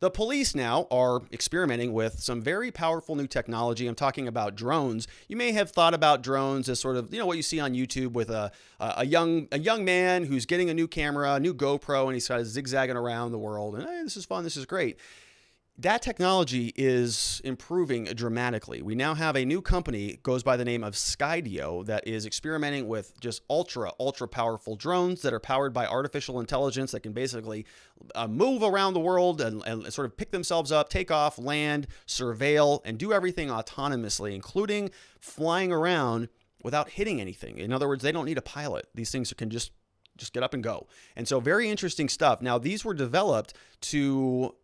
The police now are experimenting with some very powerful new technology. I'm talking about drones. You may have thought about drones as sort of, what you see on YouTube with a young man who's getting a new camera, a new GoPro, and he's kind of zigzagging around the world. And hey, this is fun. This is great. That technology is improving dramatically. We now have a new company, goes by the name of Skydio, that is experimenting with just ultra powerful drones that are powered by artificial intelligence that can basically move around the world and sort of pick themselves up, take off, land, surveil, and do everything autonomously, including flying around without hitting anything. In other words, they don't need a pilot. These things can just get up and go. And so very interesting stuff. Now, these were developed to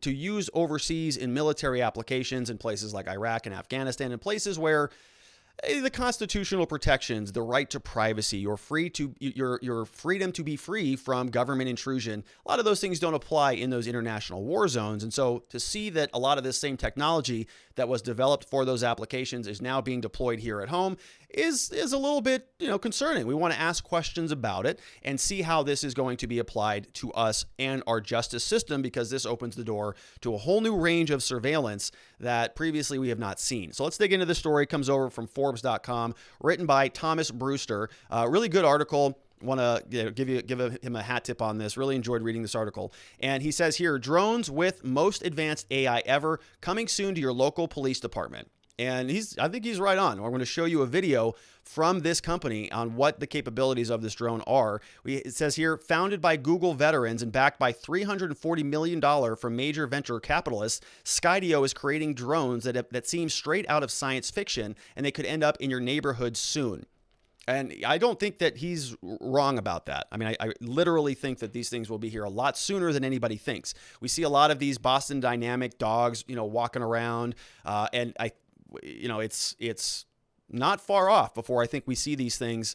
use overseas in military applications in places like Iraq and Afghanistan, and places where the constitutional protections, the right to privacy, your freedom to be free from government intrusion, a lot of those things don't apply in those international war zones. And so to see that a lot of this same technology that was developed for those applications is now being deployed here at home is a little bit, concerning. We want to ask questions about it and see how this is going to be applied to us and our justice system, because this opens the door to a whole new range of surveillance that previously we have not seen. So let's dig into this story. It comes over from Forbes.com, written by Thomas Brewster. Really good article. Want to give him a hat tip on this. Really enjoyed reading this article. And he says here, drones with most advanced AI ever coming soon to your local police department. And I think he's right on. We're going to show you a video from this company on what the capabilities of this drone are. It says here, founded by Google veterans and backed by $340 million from major venture capitalists, Skydio is creating drones that seem straight out of science fiction, and they could end up in your neighborhood soon. And I don't think that he's wrong about that. I mean, I literally think that these things will be here a lot sooner than anybody thinks. We see a lot of these Boston Dynamic dogs, walking around, and it's not far off before I think we see these things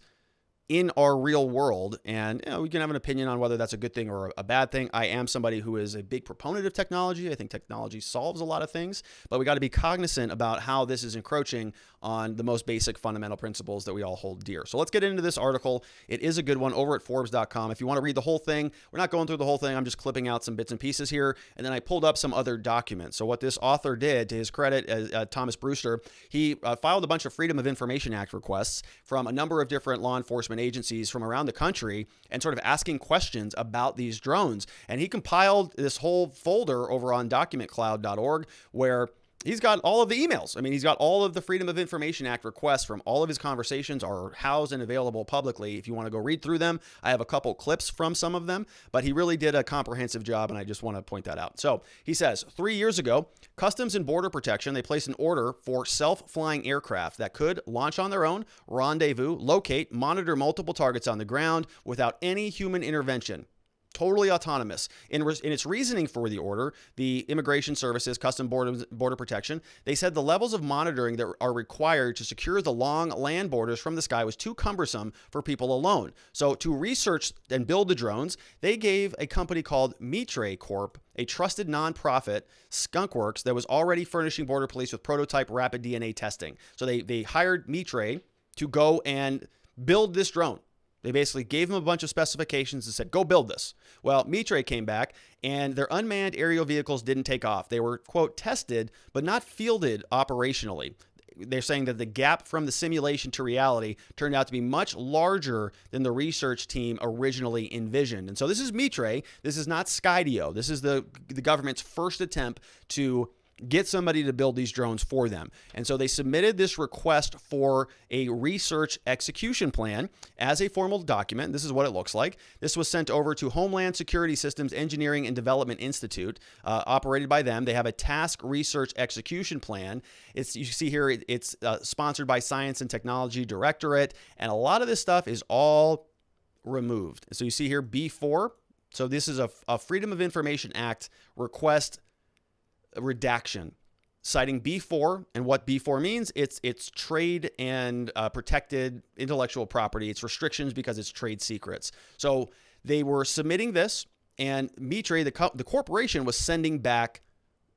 in our real world. And we can have an opinion on whether that's a good thing or a bad thing. I am somebody who is a big proponent of technology. I think technology solves a lot of things, but we got to be cognizant about how this is encroaching on the most basic fundamental principles that we all hold dear. So let's get into this article. It is a good one over at Forbes.com. If you want to read the whole thing, we're not going through the whole thing. I'm just clipping out some bits and pieces here. And then I pulled up some other documents. So what this author did, to his credit, Thomas Brewster, he filed a bunch of Freedom of Information Act requests from a number of different law enforcement agencies from around the country and sort of asking questions about these drones. And he compiled this whole folder over on documentcloud.org where he's got all of the emails. I mean, he's got all of the Freedom of Information Act requests from all of his conversations are housed and available publicly. If you want to go read through them, I have a couple clips from some of them, but he really did a comprehensive job, and I just want to point that out. So he says, 3 years ago, Customs and Border Protection, they placed an order for self-flying aircraft that could launch on their own, rendezvous, locate, monitor multiple targets on the ground without any human intervention. Totally autonomous. In its reasoning for the order, the Immigration Services, Customs Border Protection, they said the levels of monitoring that are required to secure the long land borders from the sky was too cumbersome for people alone. So to research and build the drones, they gave a company called Mitre Corp, a trusted nonprofit, skunkworks, that was already furnishing Border Police with prototype rapid DNA testing. So they hired Mitre to go and build this drone. They basically gave him a bunch of specifications and said, go build this. Well, Mitre came back and their unmanned aerial vehicles didn't take off. They were, quote, tested, but not fielded operationally. They're saying that the gap from the simulation to reality turned out to be much larger than the research team originally envisioned. And so this is Mitre. This is not Skydio. This is the government's first attempt to get somebody to build these drones for them. And so they submitted this request for a research execution plan as a formal document. This is what it looks like. This was sent over to Homeland Security Systems Engineering and Development Institute, operated by them. They have a task research execution plan. You see here, it's sponsored by Science and Technology Directorate, and a lot of this stuff is all removed. So you see here B4. So this is a Freedom of Information Act request redaction, citing B4, and what B4 means, it's trade and protected intellectual property. It's restrictions because it's trade secrets. So they were submitting this, and Mitre, the corporation, was sending back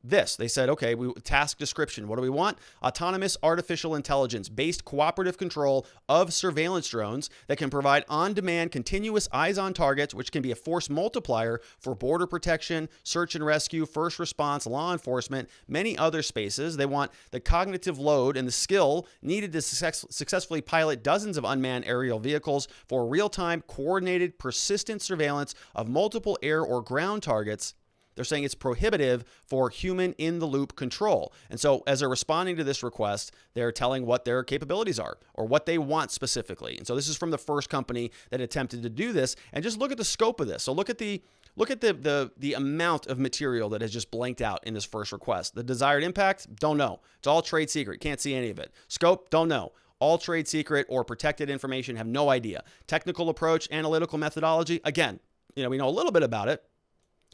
this. They said, okay, task description. What do we want? Autonomous artificial intelligence based cooperative control of surveillance drones that can provide on-demand continuous eyes on targets, which can be a force multiplier for border protection, search and rescue, first response, law enforcement, many other spaces. They want the cognitive load and the skill needed to successfully pilot dozens of unmanned aerial vehicles for real-time, coordinated, persistent surveillance of multiple air or ground targets. They're saying it's prohibitive for human in-the-loop control. And so as they're responding to this request, they're telling what their capabilities are or what they want specifically. And so this is from the first company that attempted to do this. And just look at the scope of this. So look at the amount of material that has just blanked out in this first request. The desired impact, don't know. It's all trade secret. Can't see any of it. Scope, don't know. All trade secret or protected information, have no idea. Technical approach, analytical methodology, again, we know a little bit about it.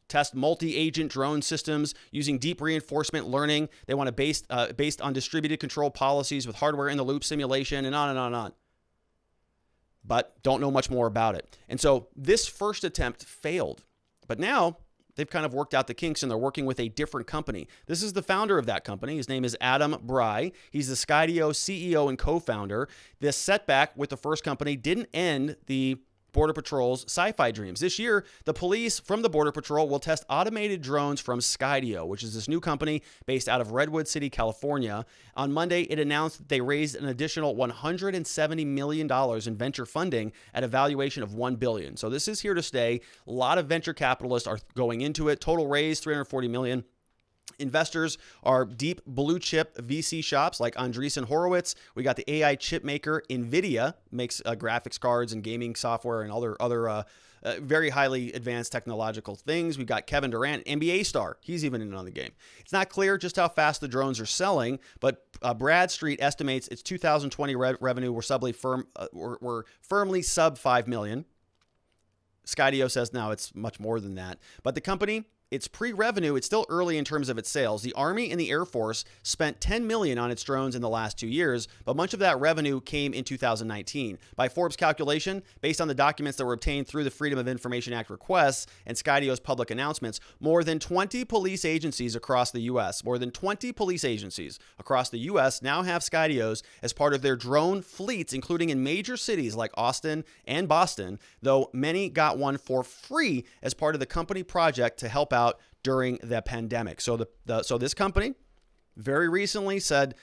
Test multi-agent drone systems using deep reinforcement learning. They want to based on distributed control policies with hardware in the loop simulation, and on and on and on. But don't know much more about it. And so this first attempt failed. But now they've kind of worked out the kinks and they're working with a different company. This is the founder of that company. His name is Adam Bry. He's the Skydio CEO and co-founder. This setback with the first company didn't end the Border Patrol's sci-fi dreams. This year, the police from the Border Patrol will test automated drones from Skydio, which is this new company based out of Redwood City, California. On Monday, it announced that they raised an additional $170 million in venture funding at a valuation of $1 billion. So this is here to stay. A lot of venture capitalists are going into it. Total raise, $340 million. Investors are deep blue chip VC shops like Andreessen Horowitz. We got the AI chip maker NVIDIA, makes graphics cards and gaming software and other very highly advanced technological things. We've got Kevin Durant, NBA star. He's even in on the game. It's not clear just how fast the drones are selling, but Bradstreet estimates its 2020 revenue were firmly sub 5 million. Skydio says now it's much more than that. But the company, it's pre-revenue. It's still early in terms of its sales. The Army and the Air Force spent $10 million on its drones in the last 2 years, but much of that revenue came in 2019. By Forbes calculation, based on the documents that were obtained through the Freedom of Information Act requests and Skydio's public announcements, more than 20 police agencies across the U.S. now have Skydios as part of their drone fleets, including in major cities like Austin and Boston, though many got one for free as part of the company project to help out during the pandemic. So so this company very recently said,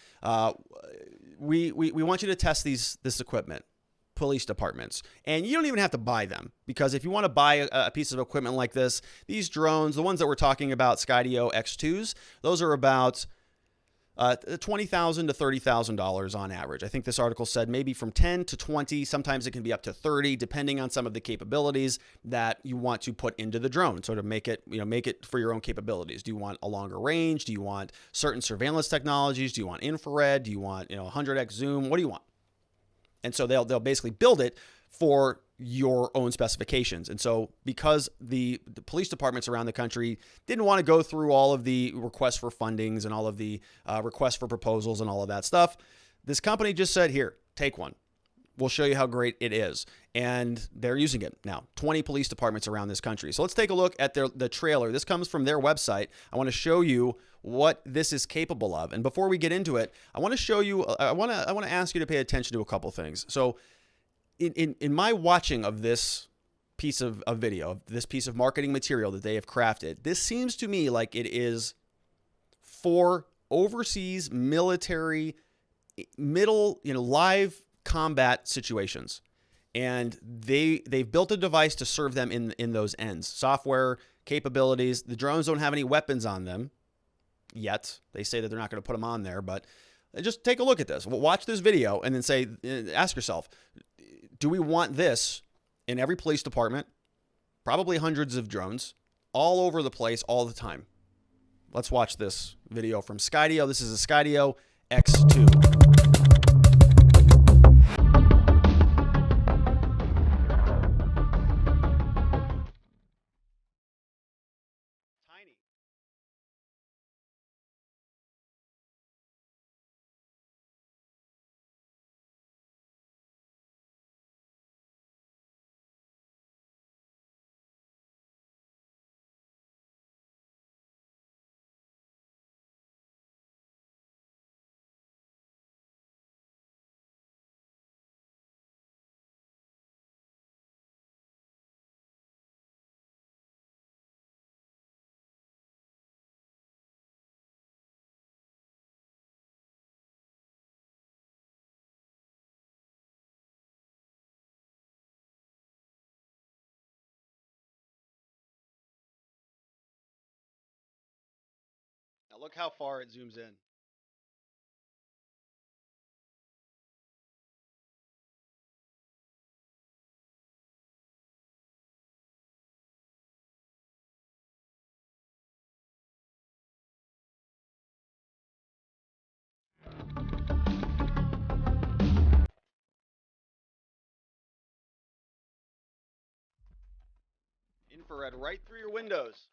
we want you to test this equipment, police departments, and you don't even have to buy them, because if you want to buy a piece of equipment like this, these drones, the ones that we're talking about, Skydio X2s, those are about $20,000 to $30,000 on average. I think this article said maybe from 10 to 20, sometimes it can be up to 30, depending on some of the capabilities that you want to put into the drone. So to make it for your own capabilities. Do you want a longer range? Do you want certain surveillance technologies? Do you want infrared? Do you want 100x zoom? What do you want? And so they'll basically build it for your own specifications. And so because the police departments around the country didn't want to go through all of the requests for fundings and all of the requests for proposals and all of that stuff, this company just said, here, take one. We'll show you how great it is. And they're using it now. 20 police departments around this country. So let's take a look at the trailer. This comes from their website. I want to show you what this is capable of. And before we get into it, I want to show you, I want to ask you to pay attention to a couple things. So in my watching of this piece of video, of this piece of marketing material that they have crafted, this seems to me like it is for overseas military, live combat situations. And they've built a device to serve them in those ends. Software, capabilities. The drones don't have any weapons on them yet. They say that they're not going to put them on there, but just take a look at this. Watch this video and then ask yourself, do we want this in every police department? Probably hundreds of drones all over the place all the time. Let's watch this video from Skydio. This is a Skydio X2. Now look how far it zooms in. Infrared right through your windows.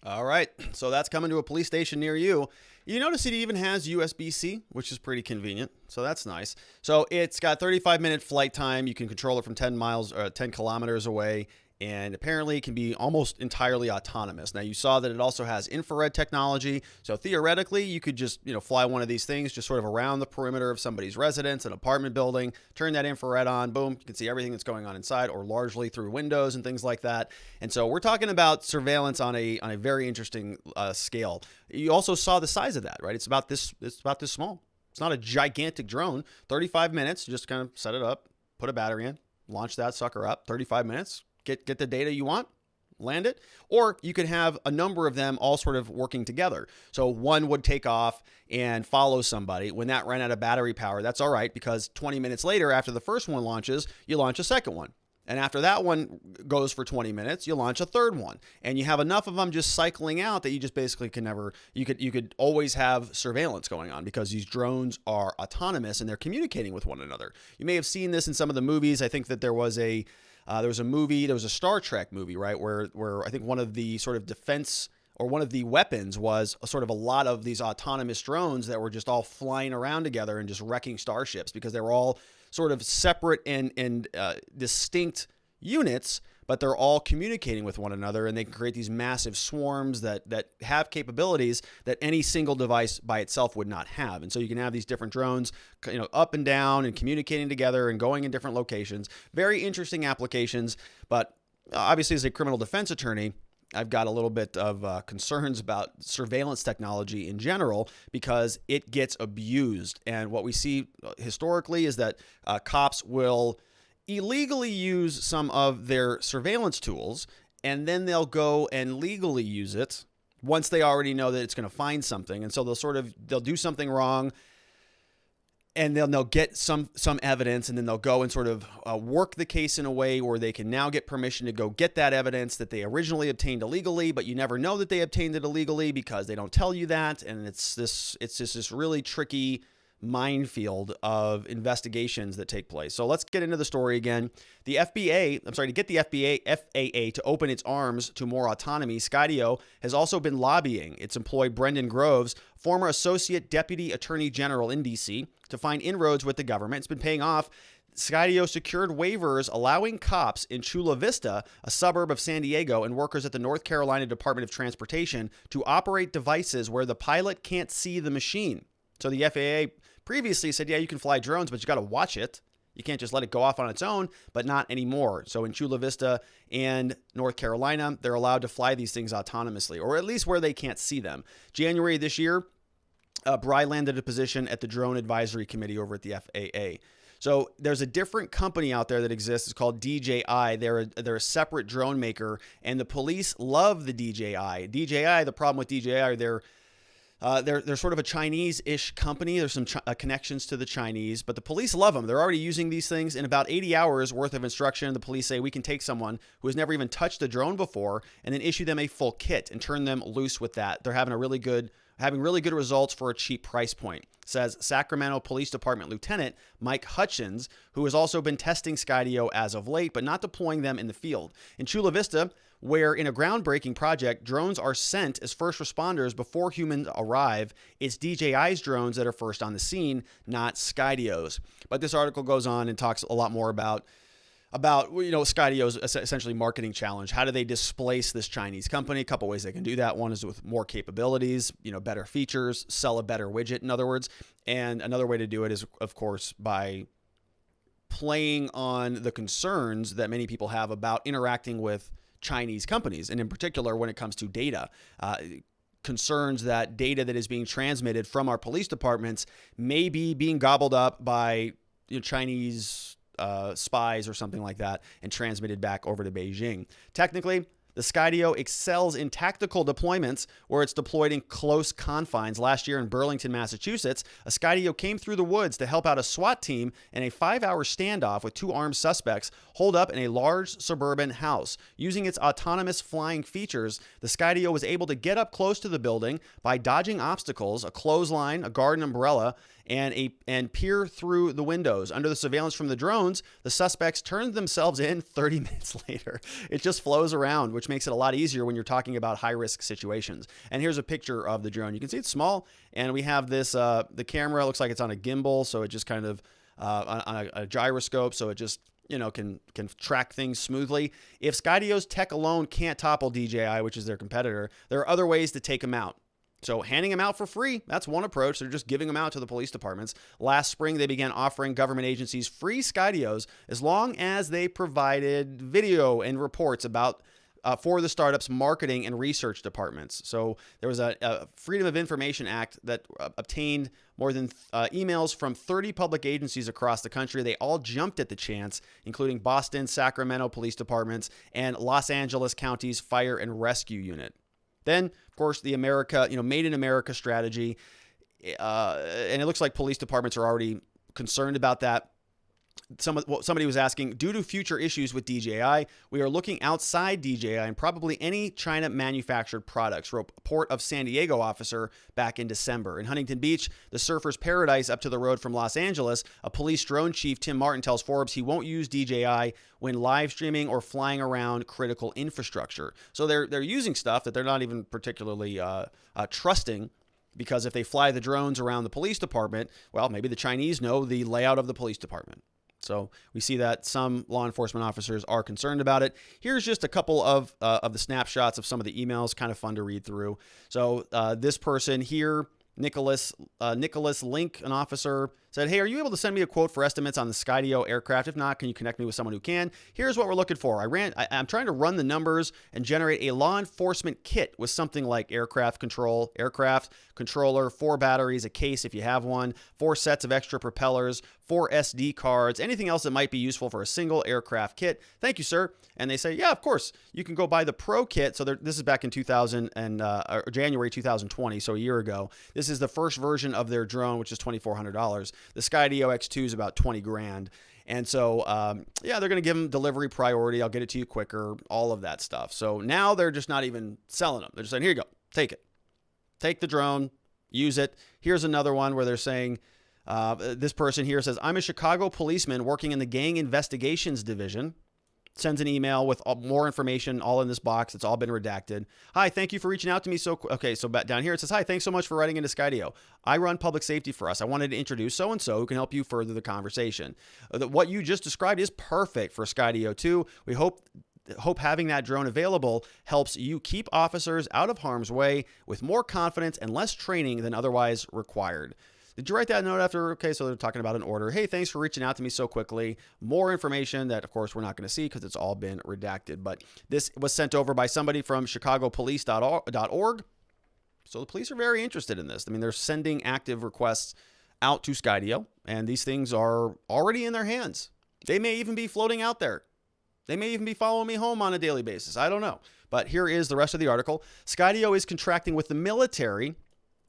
All right, so that's coming to a police station near you. You notice it even has USB-C, which is pretty convenient. So that's nice. So it's got 35-minute flight time. You can control it from 10 miles or 10 kilometers away. And apparently it can be almost entirely autonomous. Now you saw that it also has infrared technology. So theoretically, you could just, fly one of these things just sort of around the perimeter of somebody's residence, an apartment building, turn that infrared on, boom, you can see everything that's going on inside, or largely through windows and things like that. And so we're talking about surveillance on a very interesting scale. You also saw the size of that, right? It's about this small. It's not a gigantic drone. 35 minutes, just kind of set it up, put a battery in, launch that sucker up, 35 minutes. Get the data you want, land it, or you could have a number of them all sort of working together. So one would take off and follow somebody. When that ran out of battery power, that's all right, because 20 minutes later, after the first one launches, you launch a second one. And after that one goes for 20 minutes, you launch a third one. And you have enough of them just cycling out that you just basically you could always have surveillance going on, because these drones are autonomous and they're communicating with one another. You may have seen this in some of the movies. I think that there was a Star Trek movie, right, where I think one of the sort of defense or one of the weapons was a sort of a lot of these autonomous drones that were just all flying around together and just wrecking starships, because they were all sort of separate and distinct units, but they're all communicating with one another, and they can create these massive swarms that have capabilities that any single device by itself would not have. And so you can have these different drones, up and down and communicating together and going in different locations. Very interesting applications, but obviously as a criminal defense attorney, I've got a little bit of concerns about surveillance technology in general, because it gets abused. And what we see historically is that cops will illegally use some of their surveillance tools, and then they'll go and legally use it once they already know that it's going to find something. And so they'll do something wrong, and they'll get some evidence, and then they'll go and sort of work the case in a way where they can now get permission to go get that evidence that they originally obtained illegally, but you never know that they obtained it illegally because they don't tell you that. And it's just this really tricky minefield of investigations that take place. So let's get into the story again. To get the FAA to open its arms to more autonomy, Skydio has also been lobbying its employee Brendan Groves, former Associate Deputy Attorney General in D.C., to find inroads with the government. It's been paying off. Skydio secured waivers allowing cops in Chula Vista, a suburb of San Diego, and workers at the North Carolina Department of Transportation to operate devices where the pilot can't see the machine. So the FAA previously said, yeah, you can fly drones, but you got to watch it. You can't just let it go off on its own, but not anymore. So in Chula Vista and North Carolina, they're allowed to fly these things autonomously, or at least where they can't see them. January this year, Bry landed a position at the Drone Advisory Committee over at the FAA. So there's a different company out there that exists. It's called DJI. They're a separate drone maker, and the police love the DJI. DJI, the problem with DJI are they're sort of a Chinese-ish company. There's some connections to the Chinese, but the police love them. They're already using these things. In about 80 hours worth of instruction, the police say we can take someone who has never even touched a drone before and then issue them a full kit and turn them loose with that. They're having a really good having really good results for a cheap price point, says Sacramento Police Department Lieutenant Mike Hutchins, who has also been testing Skydio as of late, but not deploying them in the field. In Chula Vista, where in a groundbreaking project, drones are sent as first responders before humans arrive, it's DJI's drones that are first on the scene, not Skydio's. But this article goes on and talks a lot more about Skydio's essentially marketing challenge. How do they displace this Chinese company? A couple ways they can do that. One is with more capabilities, better features, sell a better widget, in other words. And another way to do it is, of course, by playing on the concerns that many people have about interacting with Chinese companies, and in particular when it comes to data. Concerns that data that is being transmitted from our police departments may be being gobbled up by Chinese spies or something like that and transmitted back over to Beijing. Technically, the Skydio excels in tactical deployments where it's deployed in close confines. Last year in Burlington, Massachusetts, a Skydio came through the woods to help out a SWAT team in a 5-hour standoff with 2 armed suspects holed up in a large suburban house. Using its autonomous flying features, the Skydio was able to get up close to the building by dodging obstacles, a clothesline, a garden umbrella, and peer through the windows. Under the surveillance from the drones, the suspects turned themselves in 30 minutes later. It just flows around, which makes it a lot easier when you're talking about high-risk situations. And here's a picture of the drone. You can see it's small, and we have this, the camera looks like it's on a gimbal, so it just kind of, on a gyroscope, so it just, can track things smoothly. If Skydio's tech alone can't topple DJI, which is their competitor, there are other ways to take them out. So handing them out for free, that's one approach. They're just giving them out to the police departments. Last spring, they began offering government agencies free Skydios as long as they provided video and reports about for the startup's marketing and research departments. So there was a Freedom of Information Act that obtained more than emails from 30 public agencies across the country. They all jumped at the chance, including Boston, Sacramento police departments, and Los Angeles County's Fire and Rescue Unit. Then, of course, the Made in America strategy, and it looks like police departments are already concerned about that. Somebody was asking, due to future issues with DJI, we are looking outside DJI and probably any China manufactured products, wrote Port of San Diego officer back in December. In Huntington Beach, the surfer's paradise up to the road from Los Angeles, a police drone chief, Tim Martin, tells Forbes he won't use DJI when live streaming or flying around critical infrastructure. So they're using stuff that they're not even particularly trusting, because if they fly the drones around the police department, well, maybe the Chinese know the layout of the police department. So we see that some law enforcement officers are concerned about it. Here's just a couple of the snapshots of some of the emails, kind of fun to read through. So this person here, Nicholas Link, an officer, said, hey, are you able to send me a quote for estimates on the Skydio aircraft? If not, can you connect me with someone who can? Here's what we're looking for. I'm trying to run the numbers and generate a law enforcement kit with something like aircraft controller, 4 batteries, a case if you have one, 4 sets of extra propellers, 4 SD cards, anything else that might be useful for a single aircraft kit. Thank you, sir. And they say, yeah, of course. You can go buy the Pro kit. So this is back in January 2020, so a year ago. This is the first version of their drone, which is $2,400. The Skydio X2 is about 20 grand. And so, they're going to give them delivery priority. I'll get it to you quicker, all of that stuff. So now they're just not even selling them. They're just saying, here you go, take it. Take the drone, use it. Here's another one where they're saying, this person here says, I'm a Chicago policeman working in the gang investigations division. Sends an email with more information all in this box. It's all been redacted. Hi, thank you for reaching out to me. So down here it says, hi, thanks so much for writing into Skydio. I run public safety for us. I wanted to introduce so-and-so who can help you further the conversation. What you just described is perfect for Skydio 2. We hope having that drone available helps you keep officers out of harm's way with more confidence and less training than otherwise required. Did you write that note after? Okay, so they're talking about an order. Hey, thanks for reaching out to me so quickly. More information that, of course, we're not going to see because it's all been redacted. But this was sent over by somebody from chicagopolice.org. So the police are very interested in this. I mean, they're sending active requests out to Skydio, and these things are already in their hands. They may even be floating out there. They may even be following me home on a daily basis. I don't know. But here is the rest of the article. Skydio is contracting with the military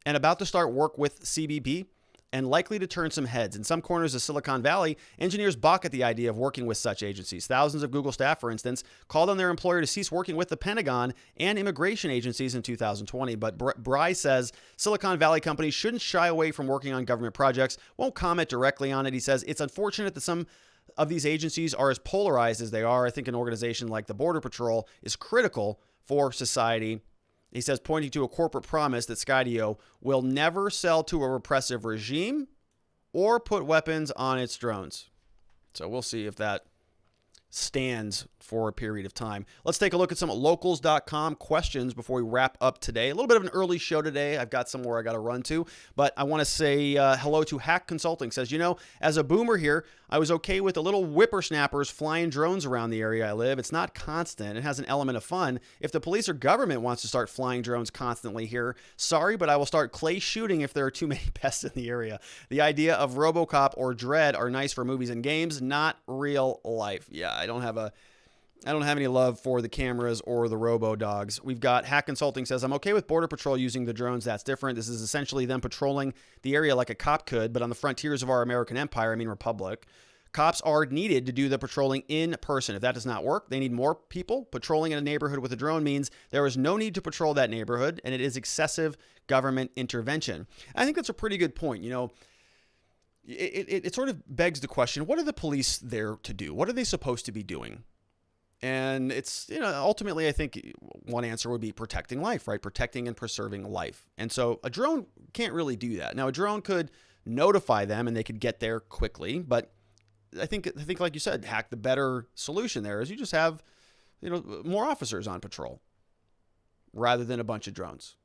and about to start work with CBP and likely to turn some heads. In some corners of Silicon Valley, engineers balk at the idea of working with such agencies. Thousands of Google staff, for instance, called on their employer to cease working with the Pentagon and immigration agencies in 2020. But Bry says Silicon Valley companies shouldn't shy away from working on government projects, won't comment directly on it. He says it's unfortunate that some of these agencies are as polarized as they are. I think an organization like the Border Patrol is critical for society. He says, pointing to a corporate promise that Skydio will never sell to a repressive regime or put weapons on its drones. So we'll see if that stands for a period of time. Let's take a look at some locals.com questions before we wrap up today. A little bit of an early show today. I've got somewhere I got to run to, but I want to say hello to Hack Consulting. Says, as a boomer here, I was okay with the little whippersnappers flying drones around the area I live. It's not constant. It has an element of fun. If the police or government wants to start flying drones constantly here, sorry, but I will start clay shooting if there are too many pests in the area. The idea of RoboCop or Dread are nice for movies and games, not real life. Yeah, I don't have any love for the cameras or the robo dogs. We've got Hack Consulting says, I'm okay with Border Patrol using the drones. That's different. This is essentially them patrolling the area like a cop could, but on the frontiers of our American empire, republic. Cops are needed to do the patrolling in person. If that does not work, they need more people. Patrolling in a neighborhood with a drone means there is no need to patrol that neighborhood, and it is excessive government intervention. I think that's a pretty good point. It sort of begs the question, what are the police there to do? What are they supposed to be doing? And it's, ultimately, I think one answer would be protecting life, right? Protecting and preserving life. And so a drone can't really do that. Now, a drone could notify them and they could get there quickly. But I think like you said, Hack, the better solution there is you just have, more officers on patrol rather than a bunch of drones.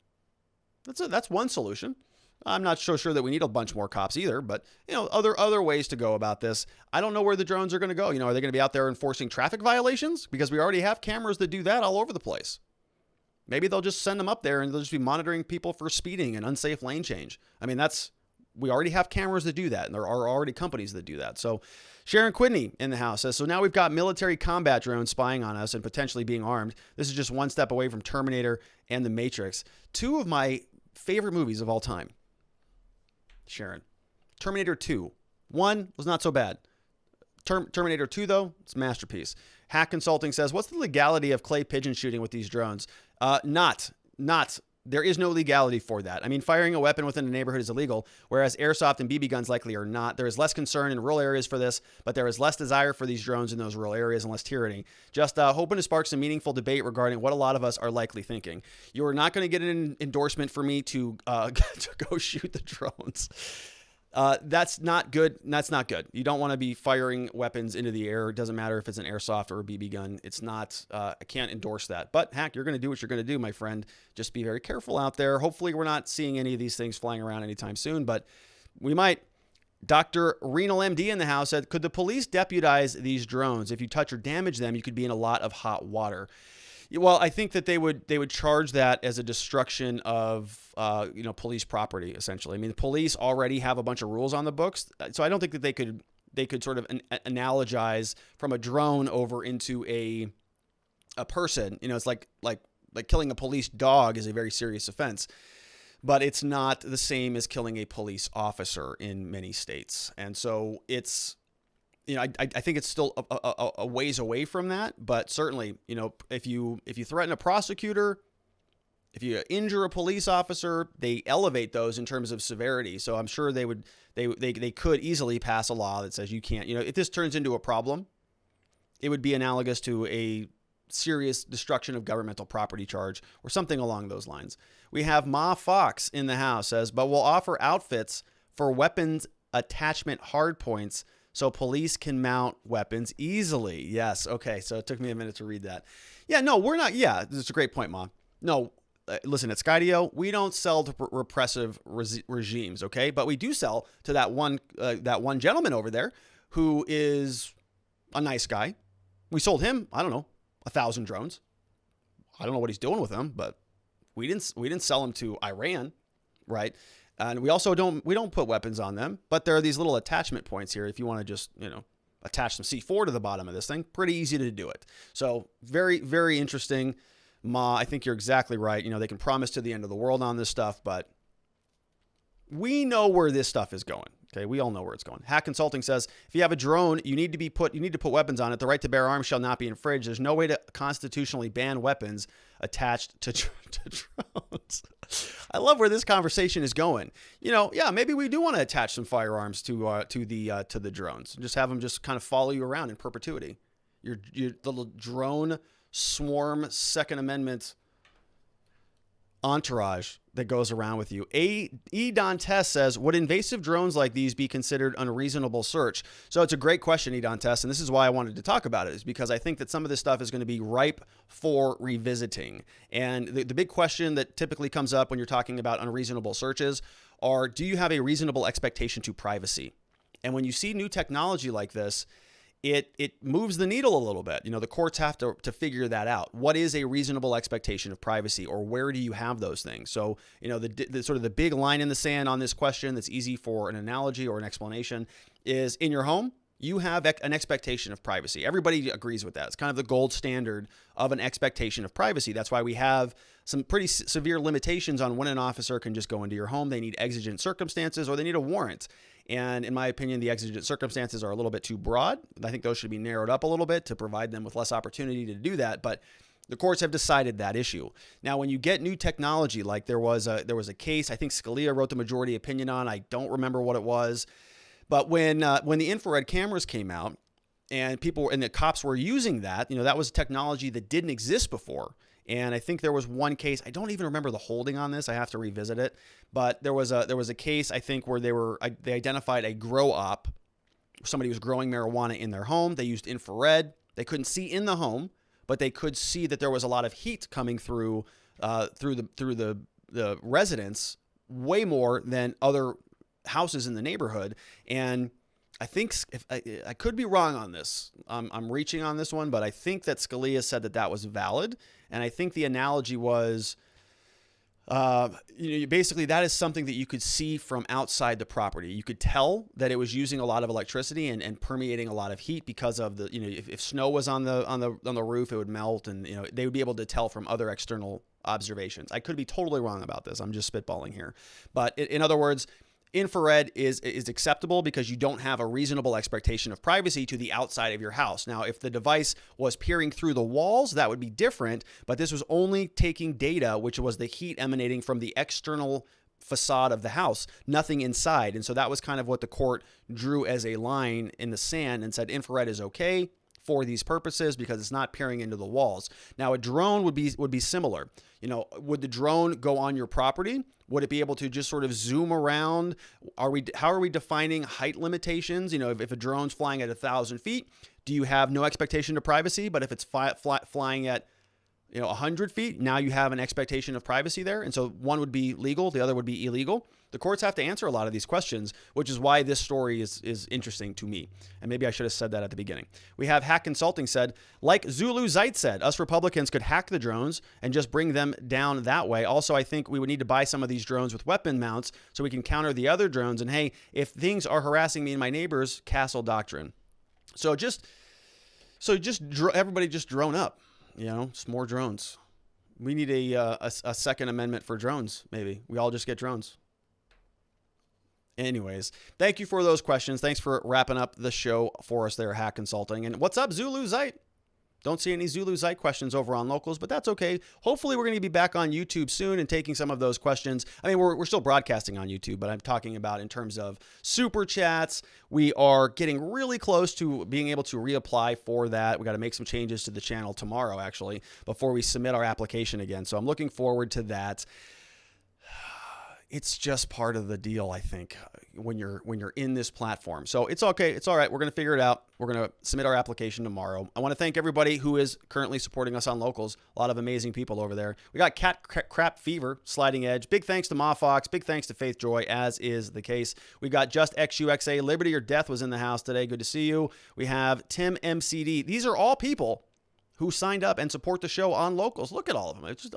That's one solution. I'm not so sure that we need a bunch more cops either, but other ways to go about this. I don't know where the drones are going to go. Are they going to be out there enforcing traffic violations? Because we already have cameras that do that all over the place. Maybe they'll just send them up there and they'll just be monitoring people for speeding and unsafe lane change. We already have cameras that do that, and there are already companies that do that. So Sharon Quidney in the house says, so now we've got military combat drones spying on us and potentially being armed. This is just one step away from Terminator and The Matrix. Two of my favorite movies of all time. Sharon. Terminator 2. 1 was not so bad. Terminator 2, though, it's a masterpiece. Hack Consulting says, what's the legality of clay pigeon shooting with these drones? Not. There is no legality for that. Firing a weapon within a neighborhood is illegal, whereas airsoft and BB guns likely are not. There is less concern in rural areas for this, but there is less desire for these drones in those rural areas and less tyranny. Just hoping to spark some meaningful debate regarding what a lot of us are likely thinking. You are not going to get an endorsement for me to go shoot the drones. That's not good. That's not good. You don't want to be firing weapons into the air. It doesn't matter if it's an airsoft or a BB gun. It's not, I can't endorse that. But Hack, you're going to do what you're going to do, my friend. Just be very careful out there. Hopefully we're not seeing any of these things flying around anytime soon, but we might. Dr. Renal MD in the house said, could the police deputize these drones? If you touch or damage them, you could be in a lot of hot water. Well, I think that they would charge that as a destruction of police property, essentially. The police already have a bunch of rules on the books, so I don't think that they could sort of analogize from a drone over into a person. It's like killing a police dog is a very serious offense, but it's not the same as killing a police officer in many states, and so it's. I think it's still a ways away from that, but certainly, if you threaten a prosecutor, if you injure a police officer, they elevate those in terms of severity. So I'm sure they could easily pass a law that says you can't, if this turns into a problem, it would be analogous to a serious destruction of governmental property charge or something along those lines. We have Ma Fox in the house says, but we'll offer outfits for weapons attachment hardpoints so police can mount weapons easily. Yes. Okay. So it took me a minute to read that. Yeah, no, we're not. Yeah, that's a great point, Mom. No, listen, at Skydio, we don't sell to repressive regimes. Okay. But we do sell to that one gentleman over there who is a nice guy. We sold him, I don't know, 1,000 drones. I don't know what he's doing with them, but we didn't sell them to Iran. Right. And we also don't put weapons on them, but there are these little attachment points here. If you want to just, attach some C4 to the bottom of this thing, pretty easy to do it. So very, very interesting. Ma, I think you're exactly right. They can promise to the end of the world on this stuff, but we know where this stuff is going. Okay, we all know where it's going. Hack Consulting says, if you have a drone, you need to put weapons on it. The right to bear arms shall not be infringed. There's no way to constitutionally ban weapons attached to drones. I love where this conversation is going. Yeah, maybe we do want to attach some firearms to the drones. Just have them just kind of follow you around in perpetuity. Your little drone swarm Second Amendment entourage that goes around with you. E. Dantes says, would invasive drones like these be considered unreasonable search? So it's a great question, E. Dantes, and this is why I wanted to talk about it, is because I think that some of this stuff is going to be ripe for revisiting. And the big question that typically comes up when you're talking about unreasonable searches are, do you have a reasonable expectation to privacy? And when you see new technology like this, it moves the needle a little bit. The courts have to figure that out. What is a reasonable expectation of privacy, or where do you have those things? So, the sort of the big line in the sand on this question that's easy for an analogy or an explanation is, in your home, you have an expectation of privacy. Everybody agrees with that. It's kind of the gold standard of an expectation of privacy. That's why we have some pretty severe limitations on when an officer can just go into your home. They need exigent circumstances, or they need a warrant. And in my opinion, the exigent circumstances are a little bit too broad. I think those should be narrowed up a little bit to provide them with less opportunity to do that. But the courts have decided that issue. Now, when you get new technology, like there was a case, I think Scalia wrote the majority opinion on, I don't remember what it was. But when the infrared cameras came out and the cops were using that, that was technology that didn't exist before. And I think there was one case, I don't even remember the holding on this. I have to revisit it. But there was a case, I think, where they identified a grow op. Somebody was growing marijuana in their home. They used infrared. They couldn't see in the home, but they could see that there was a lot of heat coming through the residence, way more than other houses in the neighborhood. And I think, if I could be wrong on this, I'm reaching on this one, but I think that Scalia said that was valid. And I think the analogy was, basically that is something that you could see from outside the property. You could tell that it was using a lot of electricity and permeating a lot of heat because of the, if snow was on the roof, it would melt, and they would be able to tell from other external observations. I could be totally wrong about this. I'm just spitballing here, but in other words, infrared is acceptable because you don't have a reasonable expectation of privacy to the outside of your house. Now, if the device was peering through the walls, that would be different, but this was only taking data, which was the heat emanating from the external facade of the house, nothing inside. And so that was kind of what the court drew as a line in the sand and said infrared is okay for these purposes because it's not peering into the walls. Now, a drone would be similar. Would the drone go on your property? Would it be able to just sort of zoom around? How are we defining height limitations? If a drone's flying at 1,000 feet, do you have no expectation of privacy? But if it's flying at 100 feet, now you have an expectation of privacy there. And so one would be legal, the other would be illegal. The courts have to answer a lot of these questions, which is why this story is interesting to me. And maybe I should have said that at the beginning. We have Hack Consulting said, like Zulu Zeit said, us Republicans could hack the drones and just bring them down that way. Also, I think we would need to buy some of these drones with weapon mounts so we can counter the other drones. And hey, if things are harassing me and my neighbors, castle doctrine. So everybody just drone up. Just more drones. We need a Second Amendment for drones, maybe. We all just get drones. Anyways, thank you for those questions. Thanks for wrapping up the show for us there, Hack Consulting. And what's up, Zulu Zeit? Don't see any Zulu Zeit questions over on Locals, but that's okay. Hopefully, we're going to be back on YouTube soon and taking some of those questions. I mean, we're still broadcasting on YouTube, but I'm talking about in terms of super chats. We are getting really close to being able to reapply for that. We got to make some changes to the channel tomorrow, actually, before we submit our application again. So I'm looking forward to that. It's just part of the deal, I think, when you're in this platform. So it's okay. It's all right. We're going to figure it out. We're going to submit our application tomorrow. I want to thank everybody who is currently supporting us on Locals. A lot of amazing people over there. We got Cat Crap Fever, Sliding Edge. Big thanks to Ma Fox. Big thanks to Faith Joy, as is the case. We got Just XUXA. Liberty or Death was in the house today. Good to see you. We have Tim MCD. These are all people who signed up and support the show on Locals. Look at all of them. It's just,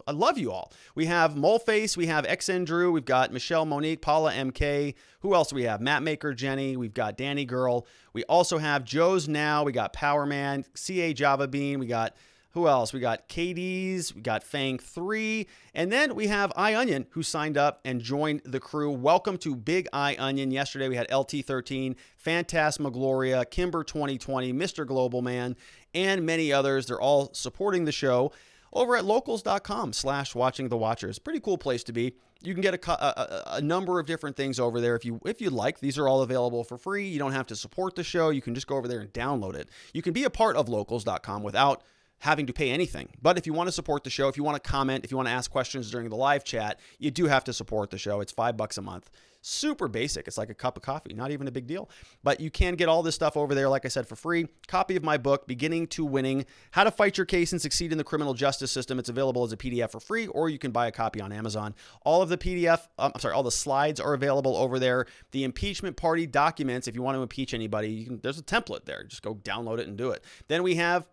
I love you all. We have Moleface, we have XN Drew, we've got Michelle Monique, Paula MK. Who else do we have? Matt Maker, Jenny. We've got Danny Girl. We also have Joe's Now. We got Power Man, CA Java Bean. We got Who else? We got KD's, we got Fang3, and then we have iOnion, who signed up and joined the crew. Welcome to Big iOnion. Yesterday we had LT13, Phantasmagloria, Kimber 2020, Mr. Global Man, and many others. They're all supporting the show over at locals.com/watching the watchers. Pretty cool place to be. You can get a number of different things over there if you'd like. These are all available for free. You don't have to support the show. You can just go over there and download it. You can be a part of locals.com without having to pay anything. But if you want to support the show, if you want to comment, if you want to ask questions during the live chat, you do have to support the show. It's $5 a month. Super basic. It's like a cup of coffee. Not even a big deal. But you can get all this stuff over there, like I said, for free. Copy of my book, Beginning to Winning, How to Fight Your Case and Succeed in the Criminal Justice System. It's available as a PDF for free, or you can buy a copy on Amazon. All of the all the slides are available over there. The impeachment party documents, if you want to impeach anybody, there's a template there. Just go download it and do it. Then we have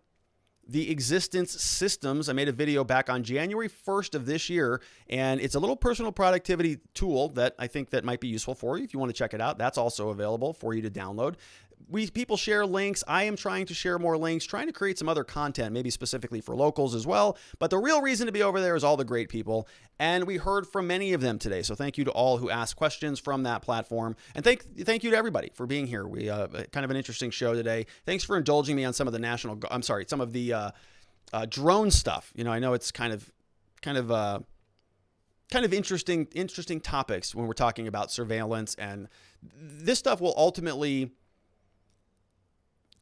the existence systems. I made a video back on January 1st of this year, and it's a little personal productivity tool that I think that might be useful for you. If you want to check it out, that's also available for you to download. People share links. I am trying to share more links, trying to create some other content, maybe specifically for locals as well. But the real reason to be over there is all the great people. And we heard from many of them today. So thank you to all who asked questions from that platform. And thank you to everybody for being here. We kind of an interesting show today. Thanks for indulging me on some of the some of the drone stuff. You know, I know it's kind of interesting topics when we're talking about surveillance, and this stuff will ultimately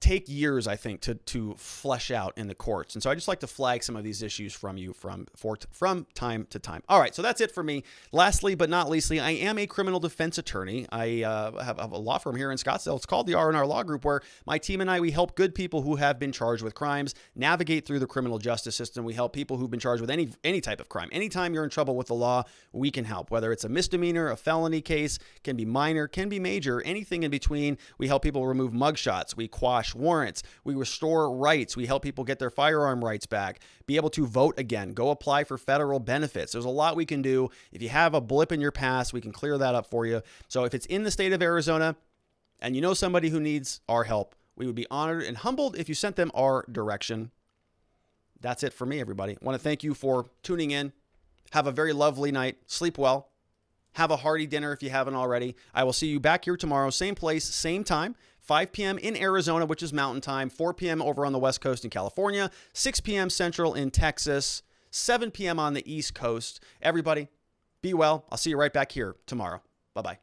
take years, I think, to flesh out in the courts. And so I just like to flag some of these issues from you from time to time. All right, so that's it for me. Lastly, but not leastly, I am a criminal defense attorney. I have a law firm here in Scottsdale. It's called the R&R Law Group, where my team and I, we help good people who have been charged with crimes navigate through the criminal justice system. We help people who've been charged with any type of crime. Anytime you're in trouble with the law, we can help. Whether it's a misdemeanor, a felony case, can be minor, can be major, anything in between. We help people remove mugshots. We quash warrants. We restore rights. We help people get their firearm rights back, be able to vote again, go apply for federal benefits. There's a lot we can do. If you have a blip in your past, we can clear that up for you. So if it's in the state of Arizona and you know somebody who needs our help, we would be honored and humbled if you sent them our direction. That's it for me, everybody. I want to thank you for tuning in. Have a very lovely night. Sleep well. Have a hearty dinner if you haven't already. I will see you back here tomorrow, same place, same time, 5 p.m. in Arizona, which is Mountain Time, 4 p.m. over on the West Coast in California, 6 p.m. Central in Texas, 7 p.m. on the East Coast. Everybody, be well. I'll see you right back here tomorrow. Bye-bye.